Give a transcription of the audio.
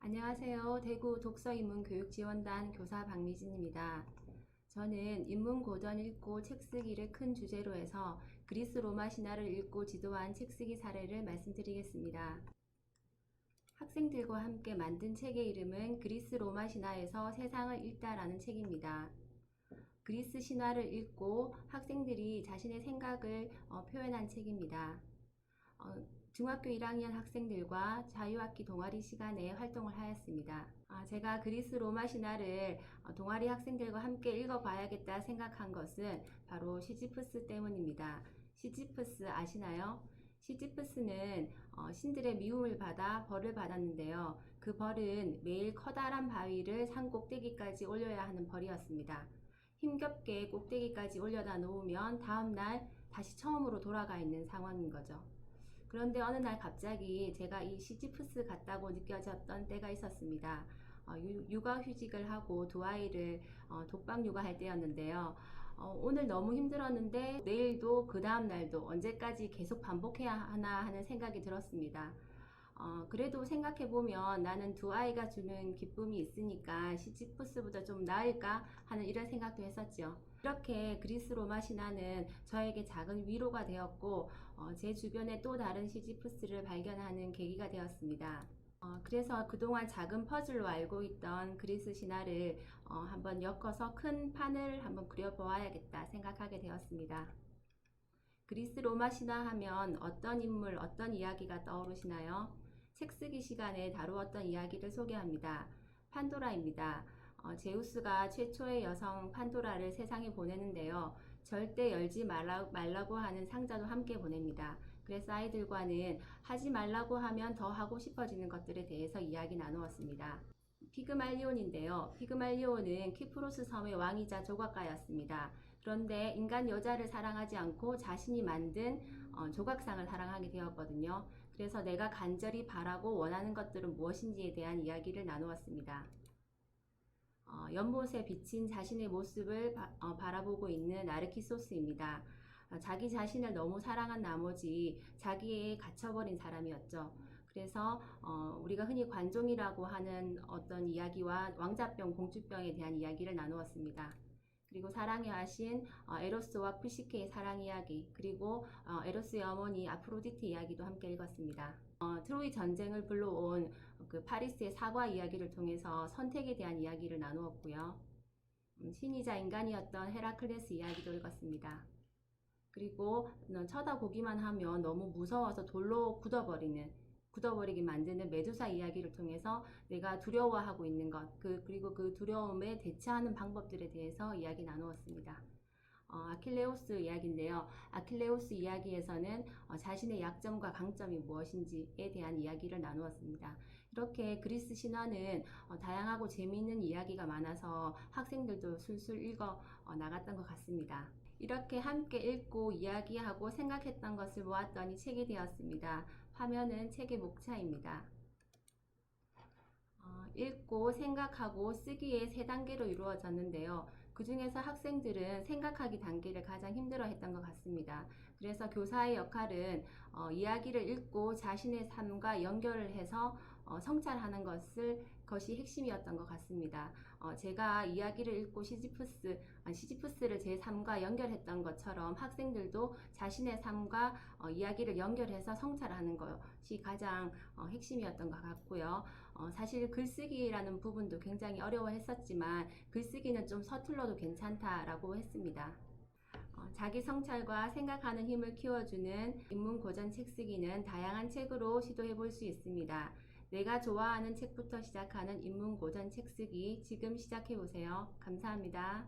안녕하세요. 대구 독서인문교육지원단 교사 박미진입니다. 저는 인문고전 읽고 책쓰기를 큰 주제로 해서 그리스 로마 신화를 읽고 지도한 책쓰기 사례를 말씀드리겠습니다. 학생들과 함께 만든 책의 이름은 그리스 로마 신화에서 세상을 읽다라는 책입니다. 그리스 신화를 읽고 학생들이 자신의 생각을 표현한 책입니다. 중학교 1학년 학생들과 자유학기 동아리 시간에 활동을 하였습니다. 제가 그리스 로마 신화를 동아리 학생들과 함께 읽어봐야겠다 생각한 것은 바로 시지프스 때문입니다. 시지프스 아시나요? 시지프스는 신들의 미움을 받아 벌을 받았는데요. 그 벌은 매일 커다란 바위를 산 꼭대기까지 올려야 하는 벌이었습니다. 힘겹게 꼭대기까지 올려다 놓으면 다음날 다시 처음으로 돌아가 있는 상황인 거죠. 그런데 어느 날 갑자기 제가 이 시지프스 같다고 느껴졌던 때가 있었습니다. 육아휴직을 하고 두 아이를 독박 육아할 때였는데요. 오늘 너무 힘들었는데 내일도 그 다음날도 언제까지 계속 반복해야 하나 하는 생각이 들었습니다. 그래도 생각해보면 나는 두 아이가 주는 기쁨이 있으니까 시지프스보다 좀 나을까 하는 이런 생각도 했었죠. 이렇게 그리스 로마 신화는 저에게 작은 위로가 되었고 제 주변에 또 다른 시지프스를 발견하는 계기가 되었습니다. 그래서 그동안 작은 퍼즐로 알고 있던 그리스 신화를 한번 엮어서 큰 판을 한번 그려보아야겠다 생각하게 되었습니다. 그리스 로마 신화 하면 어떤 인물, 어떤 이야기가 떠오르시나요? 책쓰기 시간에 다루었던 이야기를 소개합니다. 판도라입니다. 제우스가 최초의 여성 판도라를 세상에 보내는데요. 절대 열지 말라고 하는 상자도 함께 보냅니다. 그래서 아이들과는 하지 말라고 하면 더 하고 싶어지는 것들에 대해서 이야기 나누었습니다. 피그말리온인데요. 피그말리온은 키프로스 섬의 왕이자 조각가였습니다. 그런데 인간 여자를 사랑하지 않고 자신이 만든 조각상을 사랑하게 되었거든요. 그래서 내가 간절히 바라고 원하는 것들은 무엇인지에 대한 이야기를 나누었습니다. 연못에 비친 자신의 모습을 바라보고 있는 나르키소스입니다. 자기 자신을 너무 사랑한 나머지 자기에 갇혀버린 사람이었죠. 그래서 우리가 흔히 관종이라고 하는 어떤 이야기와 왕자병, 공주병에 대한 이야기를 나누었습니다. 그리고 사랑의 아신 에로스와 푸시케의 사랑 이야기, 그리고 에로스의 어머니 아프로디테 이야기도 함께 읽었습니다. 트로이 전쟁을 불러온 그 파리스의 사과 이야기를 통해서 선택에 대한 이야기를 나누었고요. 신이자 인간이었던 헤라클레스 이야기도 읽었습니다. 그리고 쳐다보기만 하면 너무 무서워서 돌로 굳어버리게 만드는 메두사 이야기를 통해서 내가 두려워하고 있는 것, 그리고 그 두려움에 대처하는 방법들에 대해서 이야기 나누었습니다. 아킬레우스 이야기인데요. 아킬레우스 이야기에서는 자신의 약점과 강점이 무엇인지에 대한 이야기를 나누었습니다. 이렇게 그리스 신화는 다양하고 재미있는 이야기가 많아서 학생들도 술술 읽어 나갔던 것 같습니다. 이렇게 함께 읽고 이야기하고 생각했던 것을 모았더니 책이 되었습니다. 화면은 책의 목차입니다. 읽고 생각하고 쓰기의 세 단계로 이루어졌는데요. 그 중에서 학생들은 생각하기 단계를 가장 힘들어 했던 것 같습니다. 그래서 교사의 역할은 이야기를 읽고 자신의 삶과 연결을 해서 성찰하는 것이 핵심이었던 것 같습니다. 제가 이야기를 읽고 시지프스를 제 삶과 연결했던 것처럼 학생들도 자신의 삶과 이야기를 연결해서 성찰하는 것이 가장 핵심이었던 것 같고요. 사실 글쓰기라는 부분도 굉장히 어려워했었지만 글쓰기는 좀 서툴러도 괜찮다라고 했습니다. 자기 성찰과 생각하는 힘을 키워주는 인문고전 책쓰기는 다양한 책으로 시도해 볼 수 있습니다. 내가 좋아하는 책부터 시작하는 인문고전 책쓰기 지금 시작해 보세요. 감사합니다.